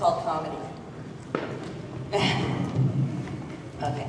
called comedy. Okay.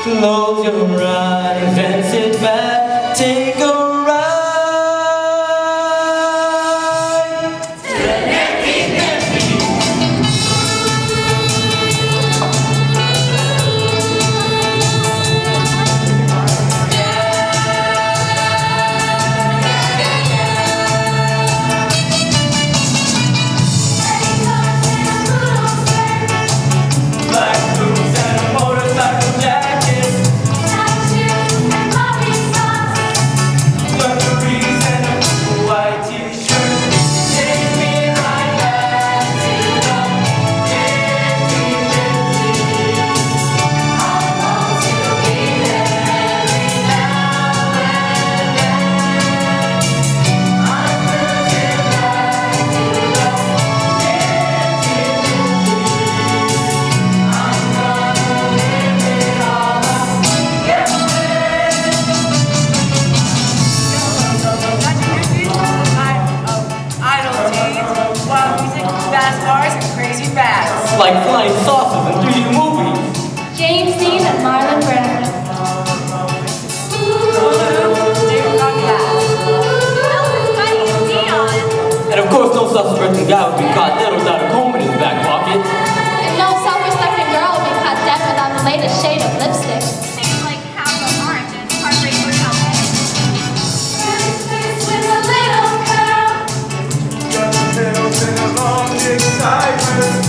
Close your eyes and sit back, take a ride to the nifty, nifty. Black boots and a motorcycle jacket. Like flying saucers in 3D movies. James Dean and Marlon Brando. And of course, no self-respecting guy would be caught dead without a comb in his back pocket. And no self-respecting girl would be caught dead without the latest shade of lipstick. Things like half of orange and heartbreak for LA. With a little curl. Got the tails and a long big sideburn.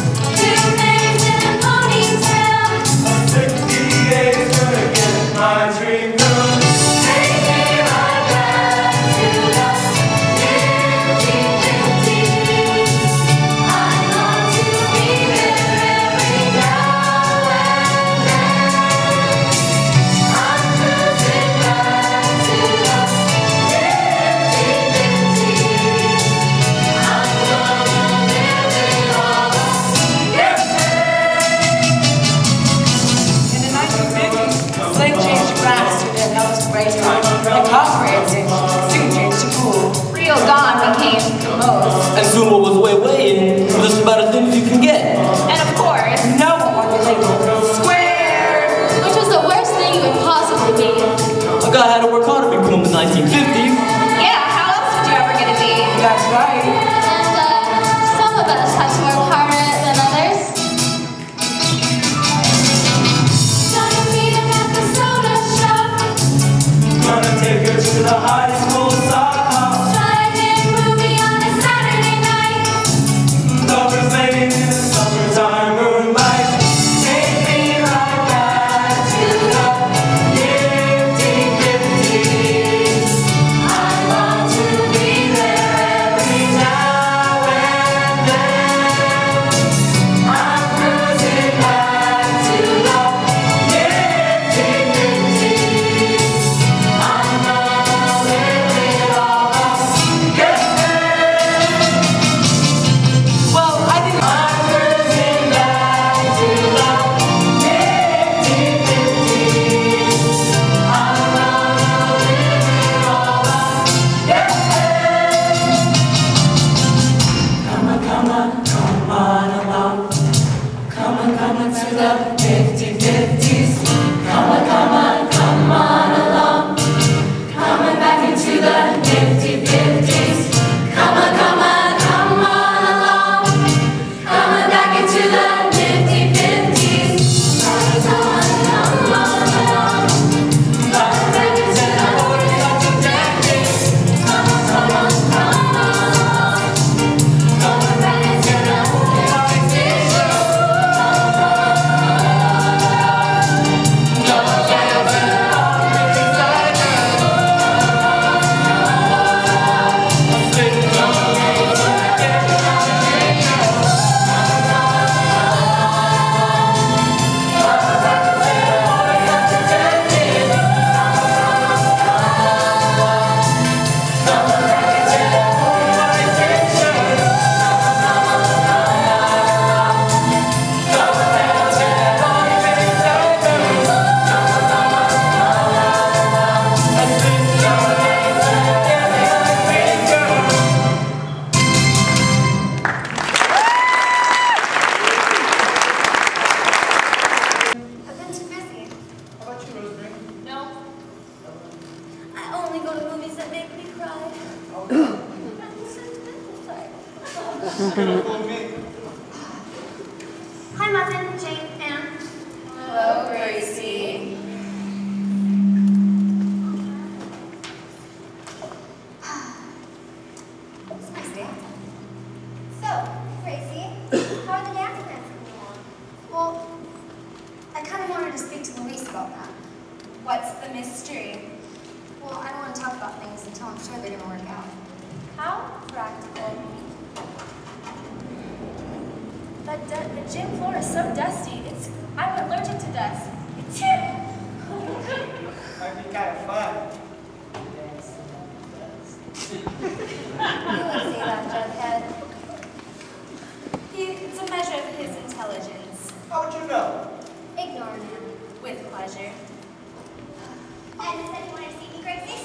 My dream girl, take me right back to the nifty, nifty. I long to be there every now and then. I'm cruising back to the nifty, nifty. I'm gonna live it all up. In the 1950s, slang changed grass to their Elvis Presley. And comprehensive soon changed to cool. Real gone became most. And soon what was way in was just about as thin as you can get. And of course, No one was labeled square. Which was the worst thing you could possibly be. A guy had to work hard to be cool in the 1950s. yeah, how else did you ever get to be? That's right. And some of us had to work harder than others. Gonna meet him at the soda shop. Gonna take her to the high school sock. Drive-in movie on a Saturday night. Lovers laying in the summertime moonlight. Take me right back to the nifty, nifty. I long to be there every now and then. I'm cruising back to the nifty, nifty. I'm gonna live it all up. Yeah. Well, I think I'm cruising back to the nifty, nifty. I'm gonna live it all up. Yeah. Come on along. Come on to the nifty-50s. Come on along. Coming back into the nifty-50s. Come on along. Coming back into the nifty-50s. Come on along. Back wonderful me. Hi, Muffin, Jane, Anne. Hello, Gracie. It's a nice day. So, Gracie, how are the dance plans coming along? Well, I kind of wanted to speak to Luis about that. What's the mystery? Well, I don't want to talk about things until I'm sure they're going to work out. How practical. The gym floor is so dusty. I'm allergic to dust. Might be kind of fun. You would say that, Jughead. It's a measure of his intelligence. How would you know? Ignore him. With pleasure. And does anyone see me, Gracie?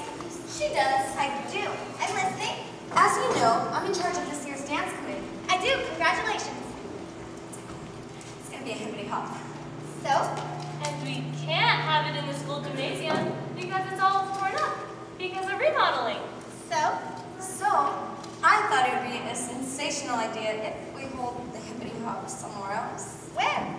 She does. I do. I'm listening. As you know, I'm in charge of this year's dance committee. I do. Congratulations. It's going to be a hippity hop. So, And we can't have it in the school gymnasium because it's all torn up because of remodeling. So, I thought it would be a sensational idea if we hold the hippity hop somewhere else. where?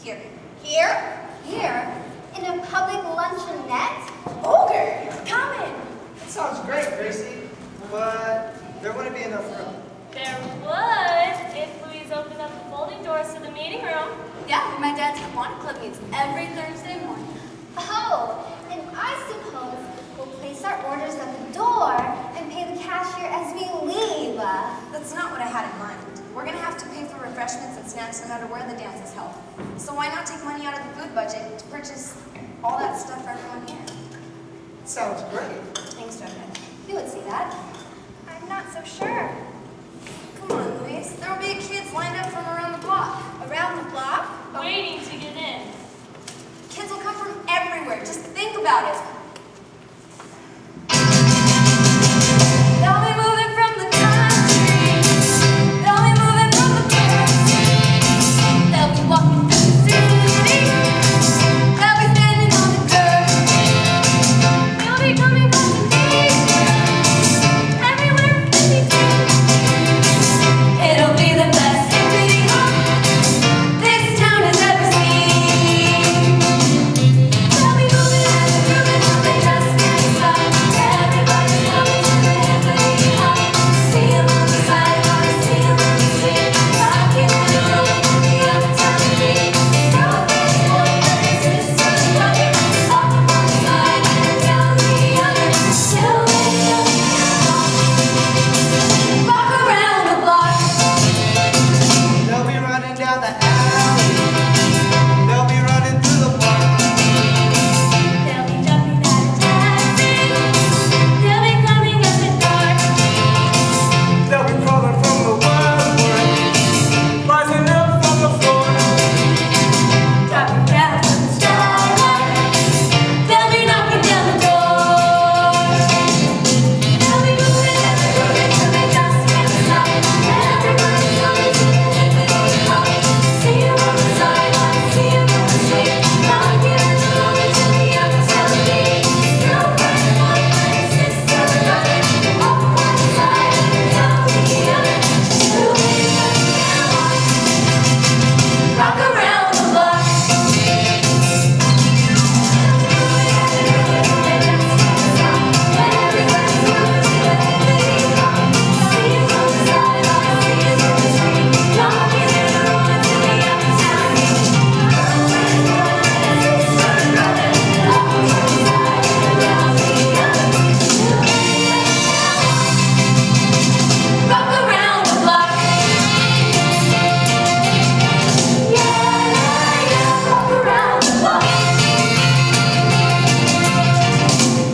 Here. Here? Here? In a public luncheonette? Ogre, come in. That sounds great, Gracie. But there wouldn't be enough room. There would if Louise opened up the folding doors to the meeting room. Yeah, my dad's Aquinas Club meets every Thursday morning. Oh, and I suppose we'll place our orders at the door and pay the cashier as we leave. That's not what I had in mind. We're going to have to pay for refreshments and snacks no matter where the dance is held. So why not take money out of the food budget to purchase all that stuff for everyone here? Sounds great. Thanks, Jughead. You would see that. I'm not so sure. Come on, Louise. There will be kids lined up from around the block. Around the block? Waiting to get in. Kids will come from everywhere. Just think about it. They'll be moving from the country. They'll be moving from the burbs. They'll be walking through the city. They'll be standing on the curb. They'll be coming from the beach. Everywhere in between. It'll be the best hippity hop this town has ever seen. They'll be moving and grooving till they just can't stop. Everybody's coming to the hippity hop. See 'em on the sidewalk, see 'em on the street, rocking and rolling in the uptown beat. Girlfriends, boyfriends, sisters, brothers, up one side and down the other, till they just can't walk around the block. They'll be running down the alley. They'll be running through the park. They'll be jumping out of taxis. They'll be coming at the dark. They'll be crawling from the wildwood, rising up from the floor. Dropping down from the skyline. They'll be knocking down the door. They'll be moving and grooving till they just can't stop. Everybody's coming to the hippity hop. See 'em on the sidewalk, see 'em on the street, rocking and rolling till the uptown beat. Girlfriend, boyfriend, sister, brother, up one side and down the other, till they just can't rock around the block. Rock around the block. Yeah, yeah, yeah, rock around the block.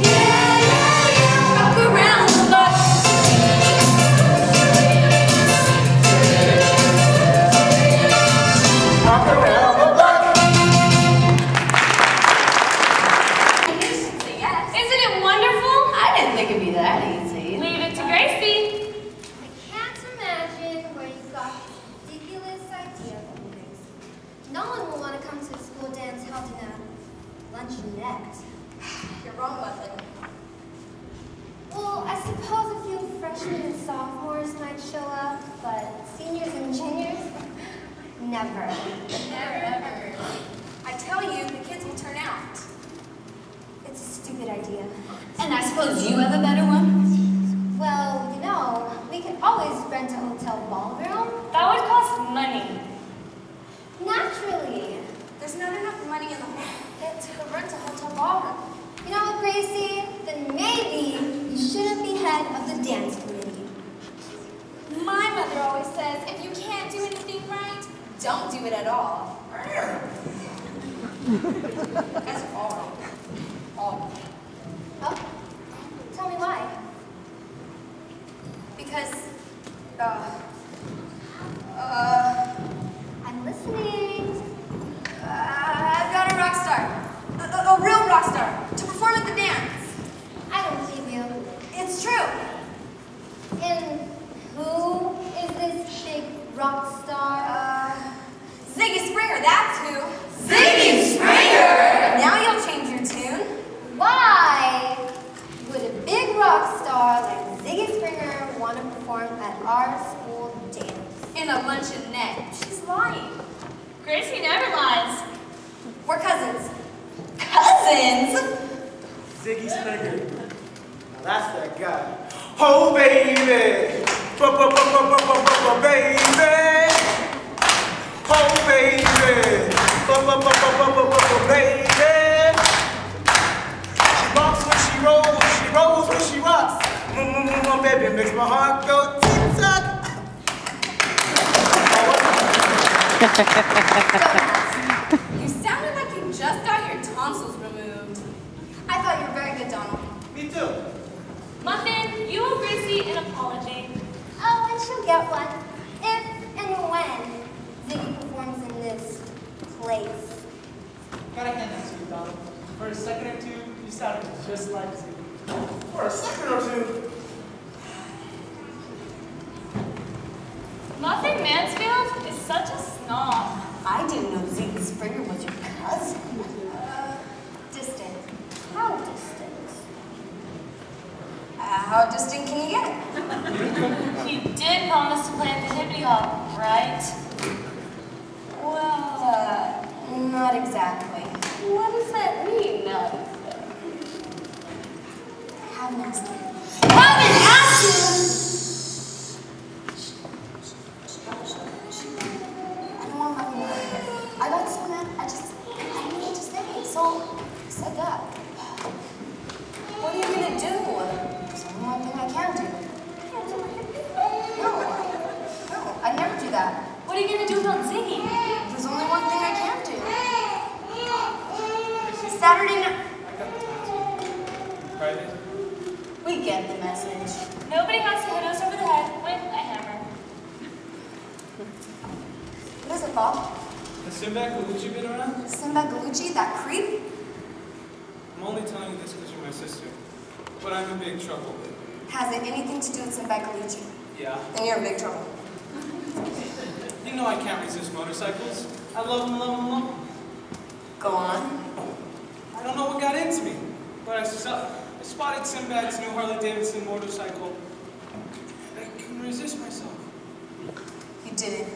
Yeah, yeah, yeah, rock around the block. Walk around the block. You should say yes. Isn't it wonderful? I didn't think it'd be that easy. Leave it to Gracie. I can't imagine where you got this ridiculous idea from, Gracie. No one will want to come to a school dance held in a luncheonette. You're wrong, Muffin. Well, I suppose a few freshmen and sophomores might show up, but seniors Never. Never, ever. I tell you, the kids will turn out. It's a stupid idea. And I suppose you have a better one? Well, you know, we can always rent a hotel ballroom. That would cost money. Naturally. There's not enough money in the pit to rent a hotel ballroom. You know what, Gracie? Then maybe you shouldn't be head of the dance committee. My mother always says, if you can't do anything right, don't do it at all. That's all. All. Oh, tell me why. Because, I'm listening. I've got a rock star. A real rock star. To perform at the dance. I don't believe you. It's true. And who is this big rock star? Ziggy Springer, that's who. Ziggy Springer! Now you'll change your tune. Why would a big rock star like Ziggy Springer want to perform at our school dance? In a luncheonette. She's lying. Gracie never lies. We're cousins. Cousins? Ziggy Springer. Now that's that guy. Oh, baby. Baby. Oh, baby. Baby. She rocks when she rolls when she rocks. Baby makes my heart go tick-tock. You sounded like you just got your tonsils removed. I thought you were very good, Donald. Me too. Muffin, you owe Gracie an apology. Oh, and she'll get one. If and when Ziggy performs in this place. Gotta hand that to you, Donald. For a second or two, you sounded just like Ziggy. For a second or two. Muffin Mansfield is such a snob. I didn't know Ziggy Springer was your cousin. Distant. How distant? How distant can you get? He did promise to play at the hippity hop, right? Well, not exactly. What does that mean, not Haven't asked him. Haven't asked you! I don't want to know. I got so mad. I didn't know what to say. So I said that. What are you gonna do? There's only one thing I can do. No, I never do that. What are you gonna do about Ziggy? There's only one thing I can do. Saturday night. I got the time. Private? We get the message. Nobody has to hit us over the head with a hammer. What is it, Bob? Has Sinbad Galucci been around? Simba Galucci, that creep? I'm only telling you this because you're my sister. But I'm in big trouble. Has it anything to do with Simba Galucci? Yeah. Then you're in big trouble. You know I can't resist motorcycles. I love them, love them, love them. Go on. I don't know what got into me, but I spotted Sinbad's new Harley-Davidson motorcycle. I couldn't resist myself. You did it.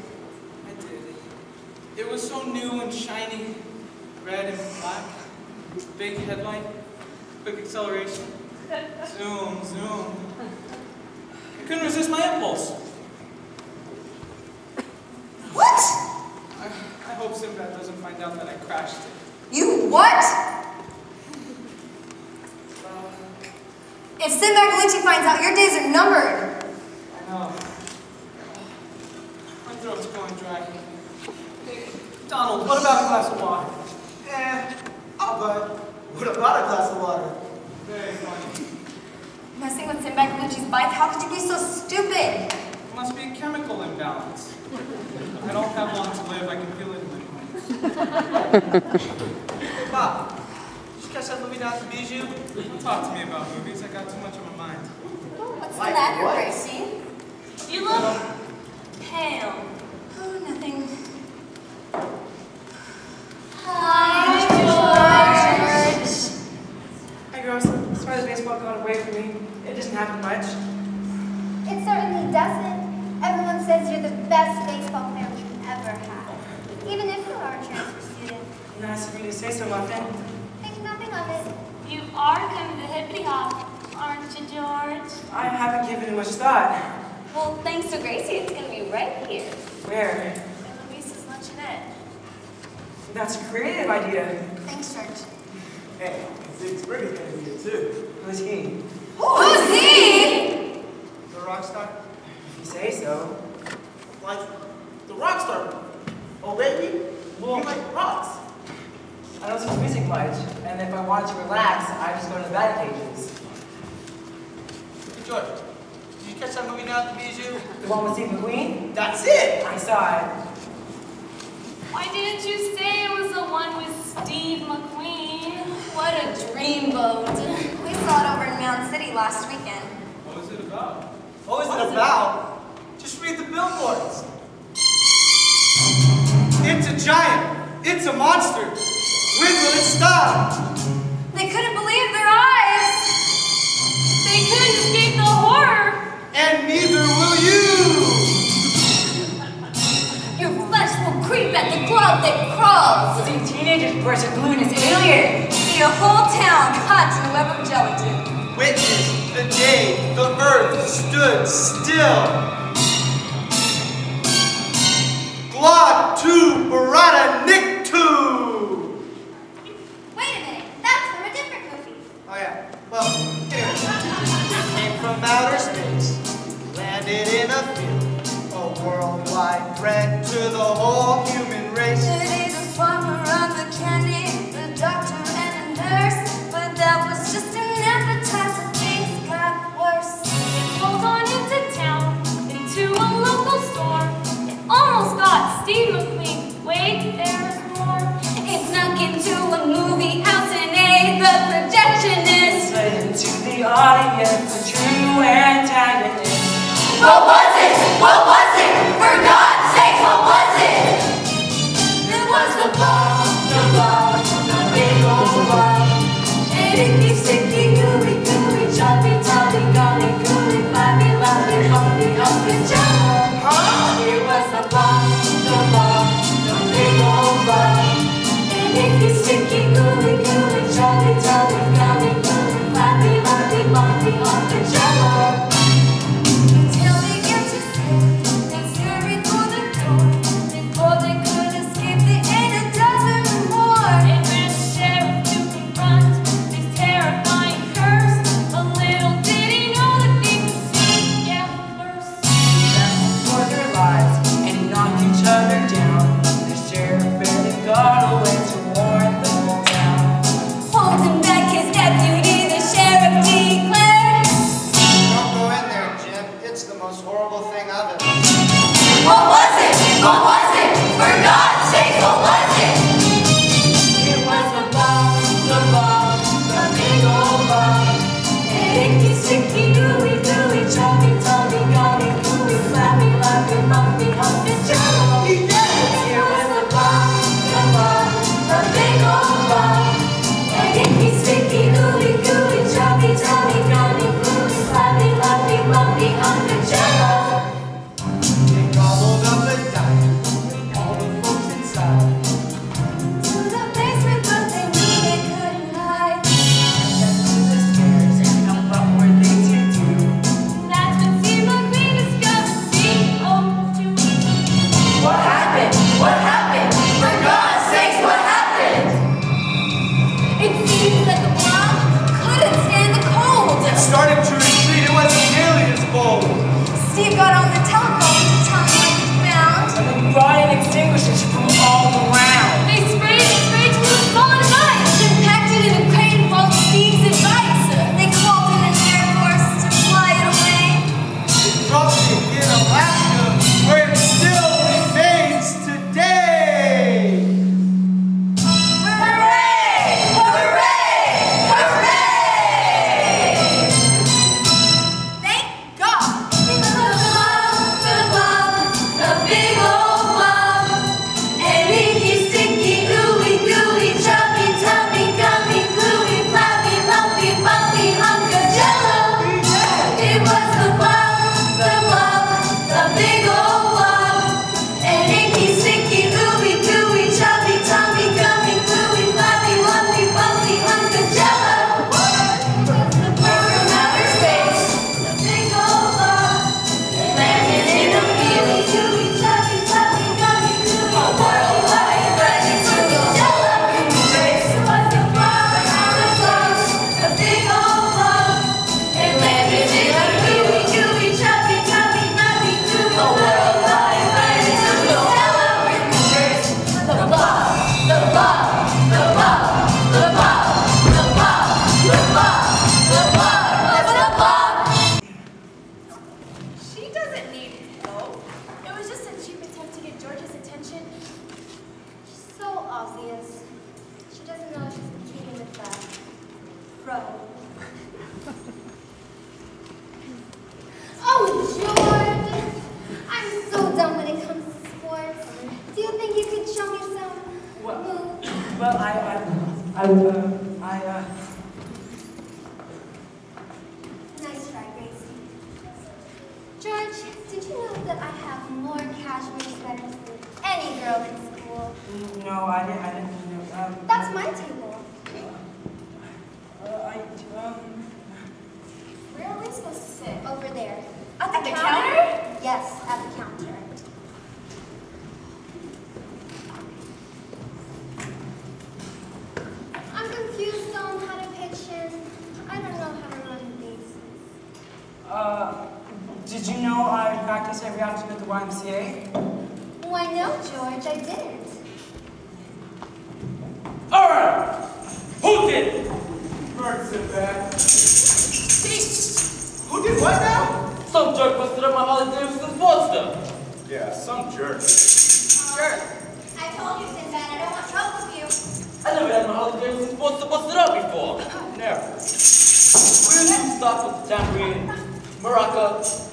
I did. It was so new and shiny, red and black. Big headlight, quick acceleration. Zoom, zoom. I couldn't resist my impulse. What? I hope Sinbad doesn't find out that I crashed it. You what? If Simba Galucci finds out, your days are numbered. I know. My throat's going dry. Hey, Donald, what about a glass of water? I'll buy. What about a glass of water? Very funny. Messing with Simba Galucci's bike? How could you be so stupid? It must be a chemical imbalance. I don't have long to live. I can feel it in my bones. Hey, Bob. Did you catch that movie down at the Bijou? Don't talk to me about movies. I got too much on my mind. What's Like the matter, what? Gracie? You look pale. Oh, nothing. Hi, George. Hi girls, sorry the baseball got away from me. It doesn't happen much. It certainly doesn't. Everyone says you're the best baseball player we've ever had. you say so, Muffin. Think nothing of it. You are kind of the hippity hop, aren't you, George? I haven't given it much thought. Well, thanks to Gracie, it's gonna be right here. Where? In Louise's luncheonette. That's a creative idea. Thanks, George. Hey, Zig's Birdie's gonna be here too. Who's he? Who's he? The rock star? If you say so. Like, the rock star. Oh, baby? Well, you like rocks. I don't listen to music much, and if I want to relax, I just go to the bat cages. Hey, George, did you catch that movie now at the Bijou? The one with Steve McQueen? That's it! I saw it. Why didn't you say it was the one with Steve McQueen? What a dreamboat. We saw it over in Mound City last weekend. What was it about? What was it about? Just read the billboards. It's a giant. It's a monster. When will it stop? They couldn't believe their eyes. They couldn't escape the horror. And neither will you. Your flesh will creep at the clod that crawls. See teenagers brush a glutinous alien. See a whole town caught in a web of gelatin. Witness the day the earth stood still. Glad to Barada Nictu. Wait a minute, that's from a different movie. Oh yeah. Well, anyway, it came from outer space, landed in a field, a worldwide threat to the whole human race. Today's a farmer on the candy, the doctor and a nurse, but that was just an appetizer. Things got worse. It rolled on into town, into a local store. It almost got Steve McQueen. Wait, there's more. It snuck into a movie house and ate the projectionist. Led into the audience, a true antagonist. What was it? What was it? For God's sake, what was it? It was the bomb, the big old bomb. And icky, sticky, gooey, gooey, choppy, tolly, golly, gooey, flabby, loppy, humpy, humpy, jello. Huh? It was the bomb, the big old bomb. And icky, sticky, gooey, gooey, choppy, tolly, golly, gooey, flabby, loppy, humpy, humpy, jello. Until they get to say and scurry through the door. Before they could escape, they ate a dozen more. It ran the sheriff to confront this terrifying curse. But little did he know that they would see death first. For their lives and knocked each other down. The sheriff barely got away to warn the whole town. Holding back his deputy, the sheriff declared. Don't go in there, Jim. It's the most horrible thing I've ever seen. What was it? What was it? For God's sake, what was it? It was the bomb, the big old bomb. And icky, sticky, gooey, gooey, choppy, tolly, golly, gooey, flabby, loppy, bumpy, humpy, jello. It was the bomb, the big old bomb. And icky, sticky, gooey, gooey, choppy, tolly, golly, gooey, flabby, loppy, bumpy, humpy, jello. They gobbled up the diamond with all the folks inside. To the basement, but they knew they couldn't hide. Then to the stairs and what were they to do? That's when Steve McQueen discovered CO2. What happened? What happened? For God's sakes, what happened? It seems that the bomb couldn't stand the cold. It started to retreat. It wasn't nearly as bold. Steve got on the telephone to tell me what he found. And they brought in extinguishers from all around. They sprayed it straight to the solid ice. And packed it in a crate full of Steve's advice. They called in an Air Force to fly it away. It dropped it in Alaska, where it still remains today. Hooray! Hooray! Hooray! Thank God! It was the bomb, the big old bomb. And Nice try, Gracie. George, did you know that I have more cashmere sweaters than any girl in school? No, I didn't know. That's my table. Where are we supposed to sit? Over there. At the counter? Yes, at the counter. I'm confused on how to pitch in. I don't know how to run bases. Did you know I practice every afternoon at the YMCA? Why no, George, I didn't. Alright! Who did it? Bert said that. Who did what now? Some jerk busted up my Harley Davidson Sportster. Yeah, some jerk. Sure. I told you, Sinbad, I don't want trouble with you. I never had my Harley Davidson Sportster busted up before. Never. Will you stop with the tambourine? Maraca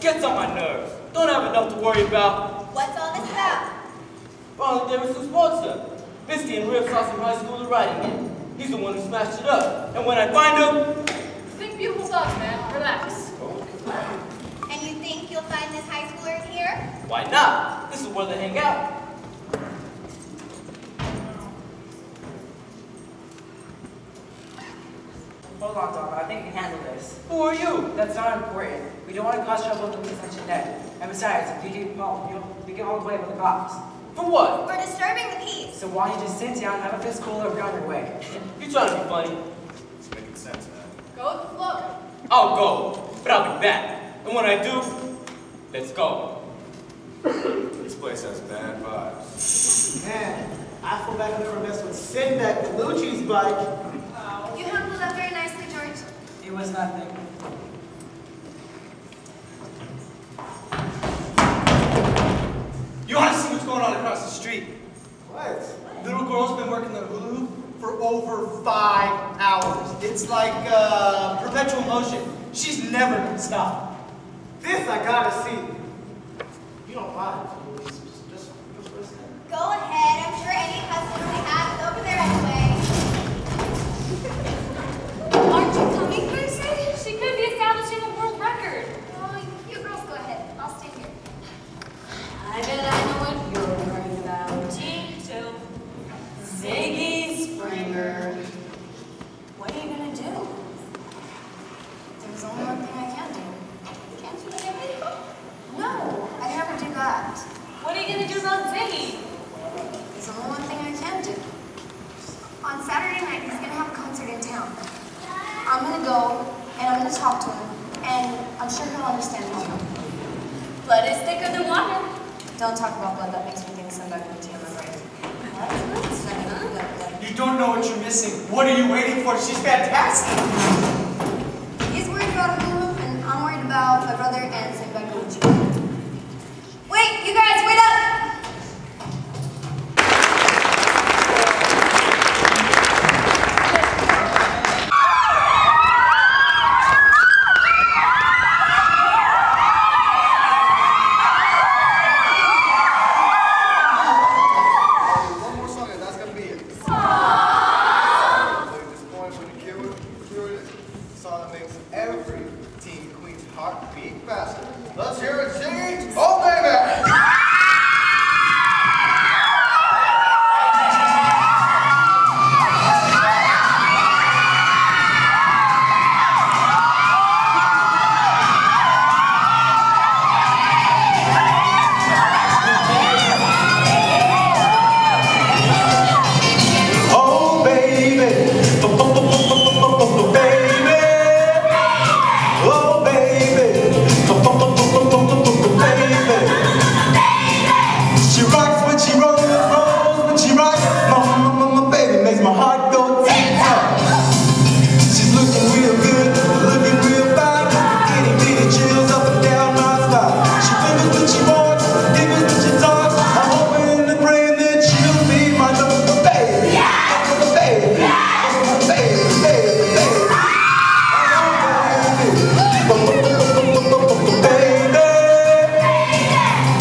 gets on my nerves. Don't have enough to worry about. What's all this about? Harley Davidson Sportster. Misty and Rip saw some high schooler riding it. He's the one who smashed it up. And when I find him... Think beautiful thoughts, man. Relax. And you think you'll find this high schooler here? Why not? This is where they hang out. Hold on, Dom. I think we can handle this. Who are you? That's not important. We don't want to cause trouble with the police today. And besides, we get all the way with the cops. For what? We're disturbing the peace. So why don't you just sit down, have a physical, or be on your way? You trying to be funny? It's making sense, man. Go with the flow. I'll go, but I'll be back. And when I do, let's go. This place has bad vibes. Man, I feel bad I never messed with Sinbad Bellucci's bike. You handled that very nicely, George. It was nothing. You want to see what's going on across the street? What? Little girl's been working the hula hoop For over 5 hours. It's like perpetual motion. She's never gonna stop. this I gotta see. You don't mind. Just listen. Go ahead. I'm sure any customer we have is over there anyway. Aren't you coming, Gracie? She could be establishing a world record. Oh, you girls go ahead. I'll stay here. I bet I know what you're worried about. Tito. Ziggy Springer. What are you gonna do? There's only one thing I can do. Can't you let everybody go? No, I never do that. What are you gonna do about Ziggy? There's only one thing I can do. On Saturday night, he's gonna have a concert in town. I'm gonna go, and I'm gonna talk to him, and I'm sure he'll understand me. Blood is thicker than water. Don't talk about blood, that makes me think somebody will tell my brain. What? You don't know what you're missing. What are you waiting for? She's fantastic. He's worried about hula, and I'm worried about my brother and Sinbad Bellucci. Wait, you guys, wait up! One more song and that's gonna be it. This point when you kill it, song that makes every Teen Queen's heart beat faster. Let's hear it sing. Oh baby! Oh, baby. Baby. Oh, baby. Baby. She rocks when she rolls, rolls when she rocks. My baby makes my heart go tick-tock. She's looking real good, looking real fine. Itty bitty chills up and down my spine. She figures when she walks, giggles when she talks. I'm hoping and praying that she'll be my little baby. Little baby. Little baby, baby, baby.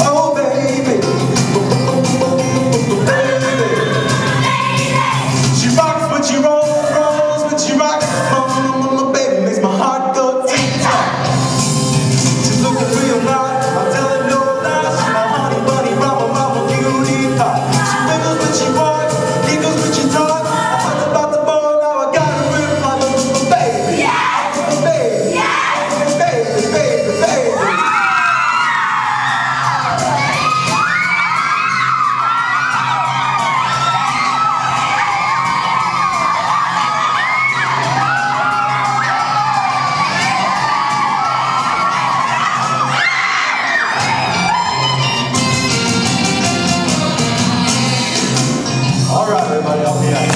Oh, baby. Oh, baby. help me out.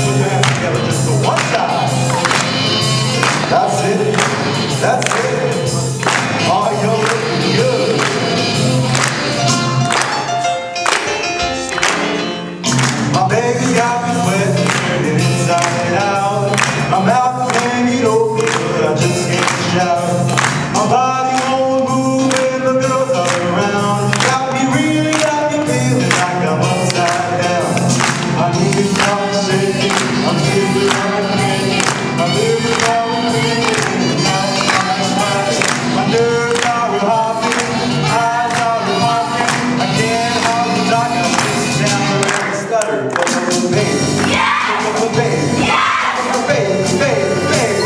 Put your hands together just for one time. That's it. That's it. Oh, you're looking good. My baby got me sweating, turning inside out. My mouth is hanging open, but I just can't shout. My body won't move and the girls are around. Got me feeling like I'm upside down. I need to stop shaking, I'm sitting around thinking. I'm living out and thinking, my nerves are hopping, eyes are popping. I can't hardly talk, I just sound like a stutter. Oh, baby, yeah! Oh, baby, yeah! Oh, baby, baby, baby.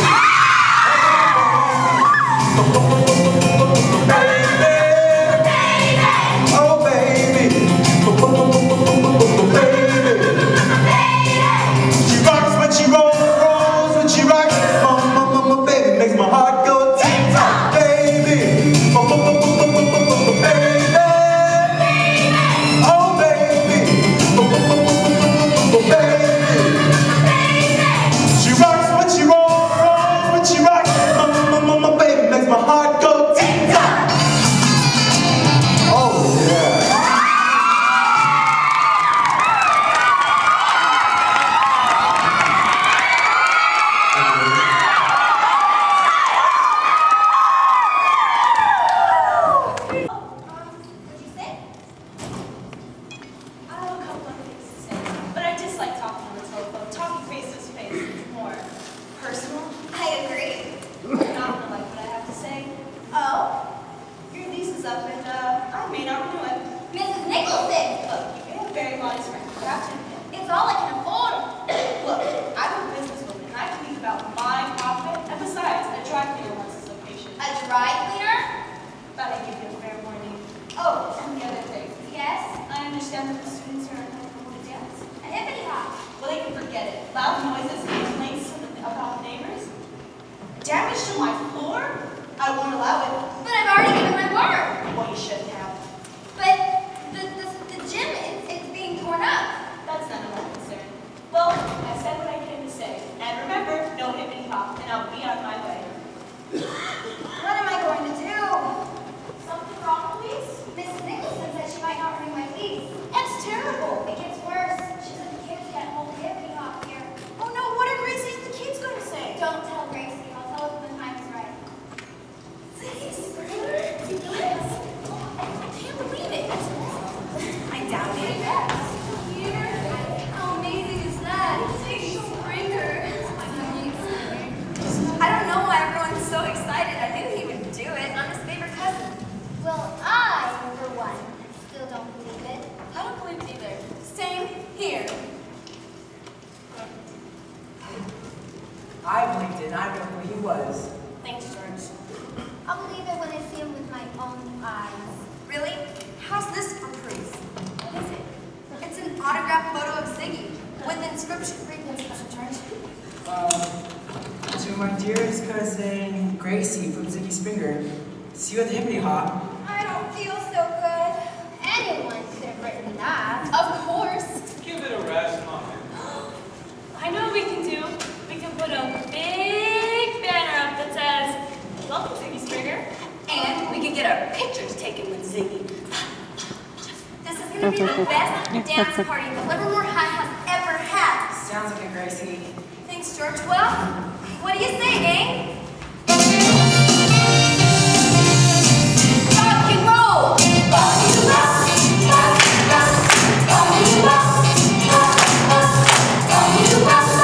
See you at the hippity hop. I don't feel so good. Anyone could have written that. Of course. Give it a rest, Mom. I know what we can do. We can put a big banner up that says, "Welcome, Ziggy Springer." And we can get our pictures taken with Ziggy. This is going to be the best dance party that Livermore High has ever had. Sounds like a Gracie. Thanks, George. Well, what do you say, gang? Rock and roll! Rock and roll! Rock and roll! Rock and roll! Rock and roll!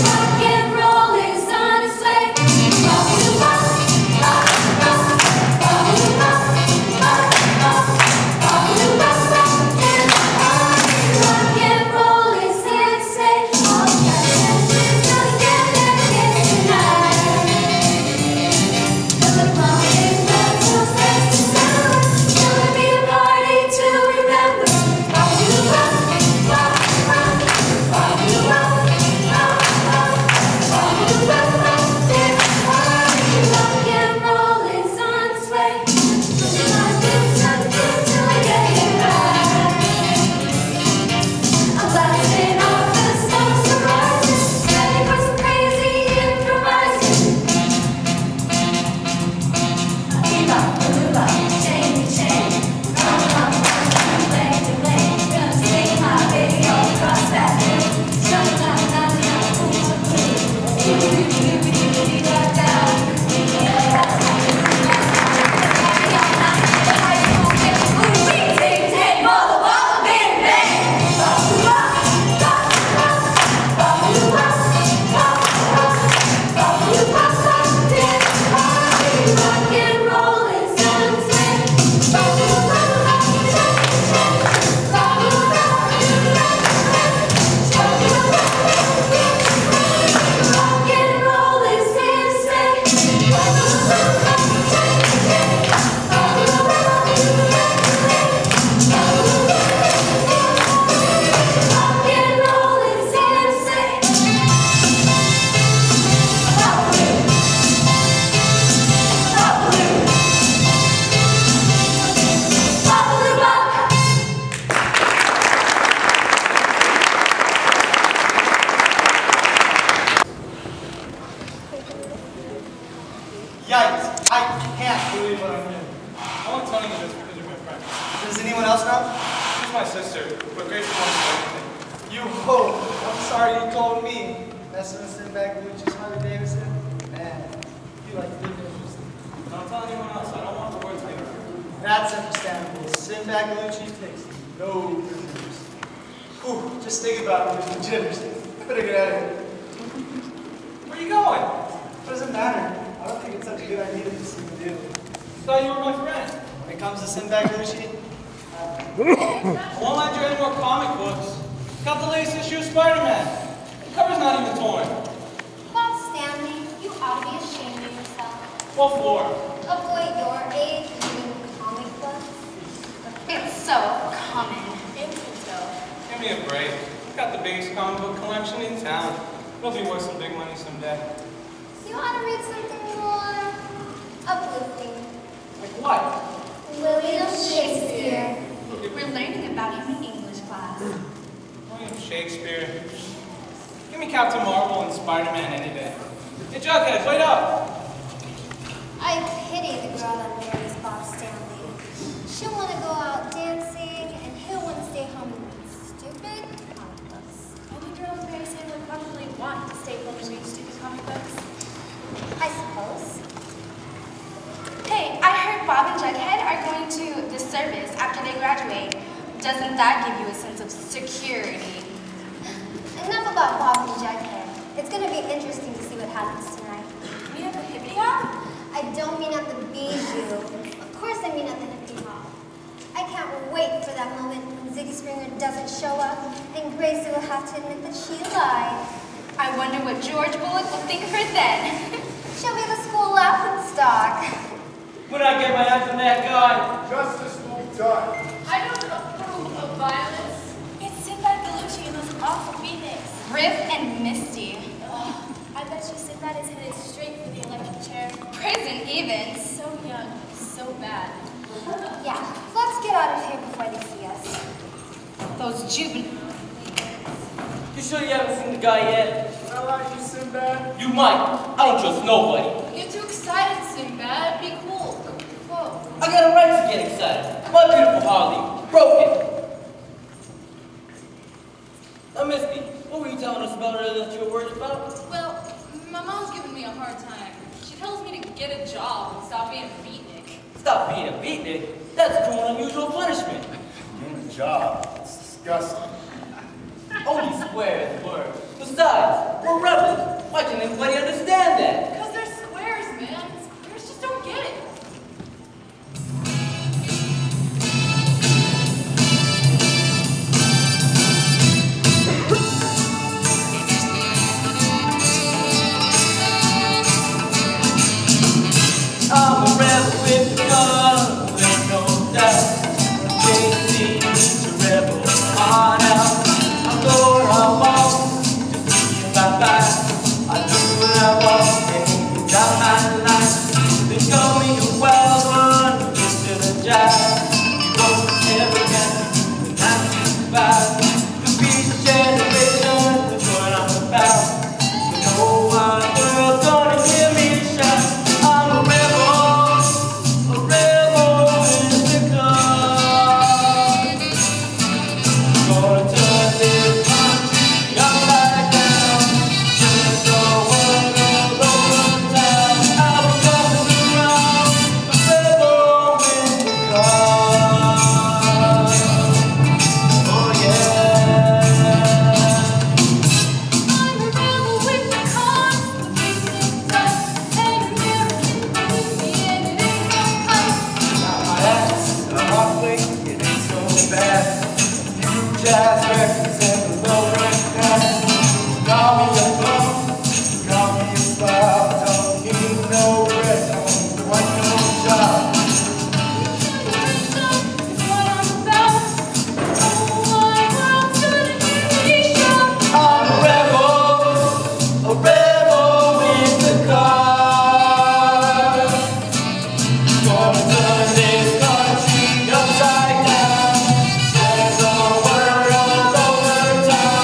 Rock and roll is on its way. Rock and roll! Rock and roll! Rock and roll! Rock and roll! Rock and roll is here to stay. All the cats and kids gonna get my sister, but Grace wants everything. You hope. I'm sorry you told me. Messing with Sinbad Gucci's Harley Davidson? Man, you like to live interesting. Don't tell anyone else. I don't want the word to get around. That's understandable. Sinbad Gucci takes no prisoners. Whew, just think about it. It's interesting. I better get out of here. Where are you going? What does it matter? I don't think it's such a good idea to see the deal. Thought you were my friend. When it comes to Sinbad Gucci, I won't lend you any more comic books. Got the latest issue of Spider-Man. The cover's not even torn. Bob Stanley, you ought to be ashamed of yourself. What for? A boy your age reading comic books. It's so common. Give me a break. Got the biggest comic book collection in town. It'll be worth some big money someday. You ought to read something more uplifting. Like what? William Shakespeare. We're learning about him in English class. William Shakespeare. Give me Captain Marvel and Spider-Man any day. Hey, Jughead, wait up! I pity the girl that marries Bob Stanley. She'll want to go out dancing, and he'll want to stay home and read stupid comic books. Only girls marry Sam would probably want to stay home and read stupid comic books. I suppose. Hey, I heard Bob and Jughead are going to the service after they graduate. Doesn't that give you a sense of security? Enough about Bob and Jughead. It's going to be interesting to see what happens tonight. You mean at the hippity hop? I don't mean at the bijou. Of course I mean at the hippie hop. I can't wait for that moment when Ziggy Springer doesn't show up and Gracie will have to admit that she lied. I wonder what George Bullock will think of her then. She'll be the school laughingstock. When I get my eyes on that guy, Justice will be done. I don't approve of violence. It's Sinbad Bellucci and those awful beatniks. Riff and Misty. I bet you Sinbad is headed straight for the electric chair. Prison even. So young, so bad. Yeah, let's get out of here before they see us. Those juvenile. you sure you haven't seen the guy yet? I like you, Sinbad. You might. I don't trust nobody. You're too excited, Sinbad. Be cool. Whoa. I got a right to get excited. My beautiful Harley, broken. Now, Misty, what were you telling us about earlier that you were worried about? Well, my mom's giving me a hard time. She tells me to get a job and stop being a beatnik. Stop being a beatnik. That's cruel and unusual punishment. Getting a job. It's disgusting. Only square is the word. Besides, we're rebels. Why can't anybody understand that? Because they're squares, man. Squares just don't get it. I'm a rebel with a gun, there's no doubt. JC is a rebel on out. I go where I want, just see if I find. I do what I want, and down my line. They call me a wild one, get to the job. You go forever again, 1995. The beat generation is what I'm about. But no one girl's gonna give me a shot. I'm a rebel in the car. Gonna turn this country upside down. Just the world all over town. I will come around, a rebel in the car. Oh yeah. I'm a rebel with the cause, the basic dust, and American beauty, and it ain't no fight. That's a hot way, it ain't so bad. You jazz records and the low rank pass. Call me a bum, call me a foul. Don't need no rest, don't want no job. It's what I'm about. Oh, my world's gonna give me a shot. I'm a rebel with the car. Gonna turn this country upside down. There's a world over town.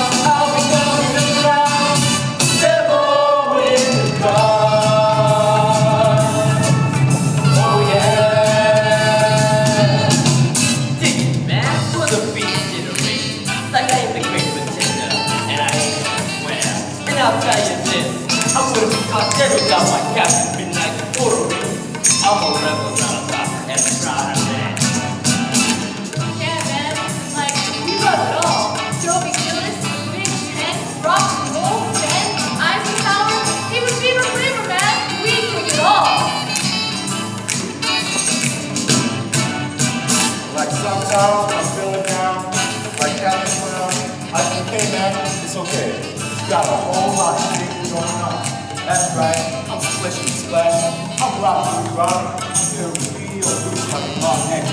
got a whole lot of things going on. That's right, I'm splish and splash. I'm rocking, I'm feeling real loose like a long neck.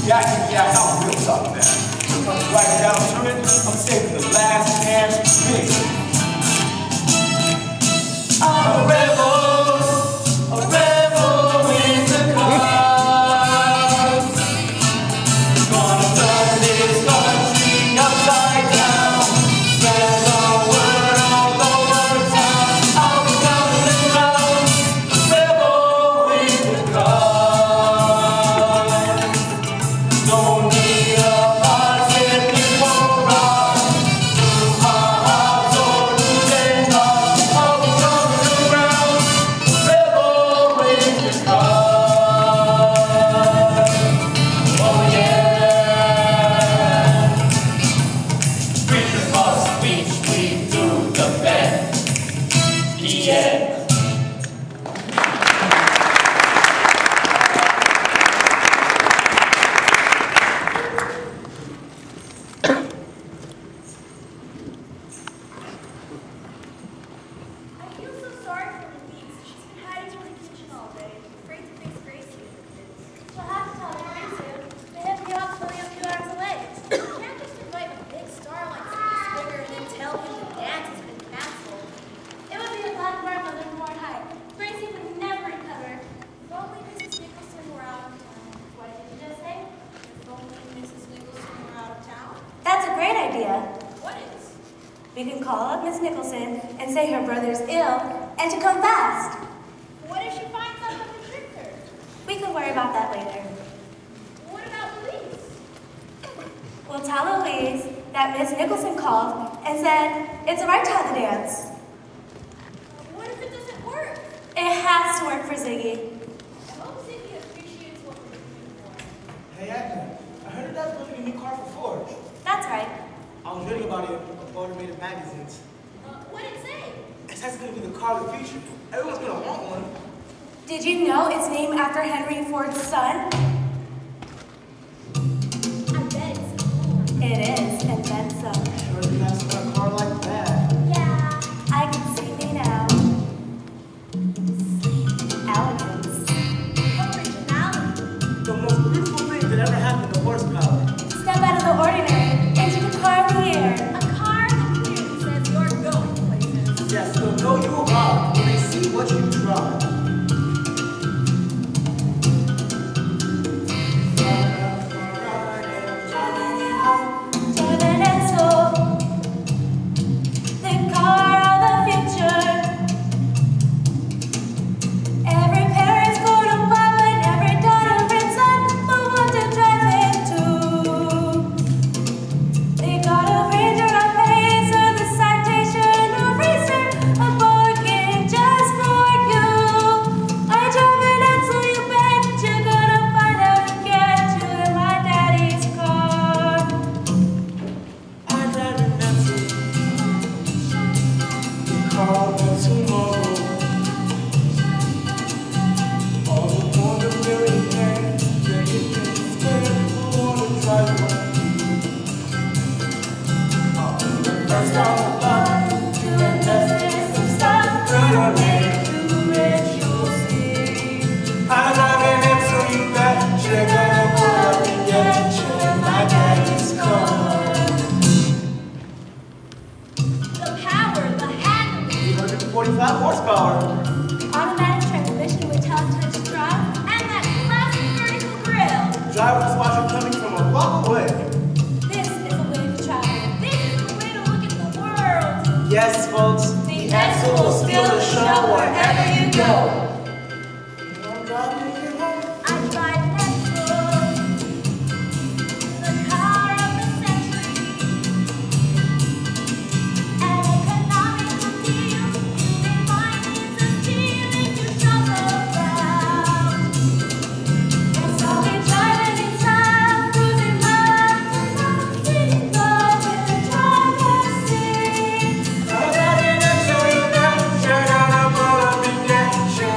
Yeah, I'm real tough now. Comes right down to it, I'm saving the last chance big. I'm a rebel with the cause. Gonna turn this country upside down. Spread the word all over town. I'll be coming around. Rebel with the cause. Don't need a positive for us. Through my heart, so today I'll be coming around. Rebel with the cause. Oh yeah. Freedom of speech, we do the best. Yeah. I feel so sorry for Louise. She's been hiding in the kitchen all day, afraid to face Gracie. She'll have to tell Gracie. They have the odds only a few hours away. You can't just invite a big star like Stevie Springer and then tell him the dance has been canceled. It would be a black mark on their more height. Gracie would never recover. If only Mrs. Nicholson were out of town. What did you just say? If only Mrs. Nicholson were out of town? That's a great idea. What is? We can call up Miss Nicholson and say her brother's ill and to come fast. What if she finds out that we tricked her? We can worry about that later. What about Louise? We'll tell Louise that Miss Nicholson called and said it's all right to have the dance. What if it doesn't work? It has to work for Ziggy. I hope Ziggy appreciates what we're doing for him. Hey, Agnes, I heard your dad's building a new car for Ford. That's right. I was reading about it in automated magazines. What did it say? It says it's going to be the car of the future. Everyone's going to want one. Did you know it's named after Henry Ford's son? I bet it's cool. It is, and then some. Sure you guys want a car like that. Yeah. I can see me now. Elegance. Originality. The most beautiful thing that ever happened to horsepower. Step out of the ordinary into the car of the year. A car that clearly says you're going places. Yes, they'll know you are when they see what you drive. Driving and slow. The car of the future. Every parent's gonna buy one, every daughter and son will want to drive it too. They got a Ranger, a Pacer, the Citation, a Racer, a bargain just for you. I drive it out so you bet you're gonna find out and get you in my daddy's car. I drive an answer. Call me tomorrow. All the wonder really can. Yeah, you can spend who wanna drive one. I'll be the first on the block. And that's some stuff gonna make you rich, you'll see. I drive an answer, you bet you're gonna pull up and get you in my daddy's car. The power, the handling. 345 horsepower. Automatic transmission with touch drive. And that classic vertical grill. Drivers watch it coming from a block away. This is the way to travel. This is the way to look at the world. Yes, folks, the axle will steal the show wherever you go. You wanna drive me here home? I drive an Axel, the car of the century. An economical deal, human mind needs a steering to travel around. Yes, I'll be driving in style, cruising miles and miles, sitting low in the driver's seat. I drive an Axle, you bet you're gonna pull up and get you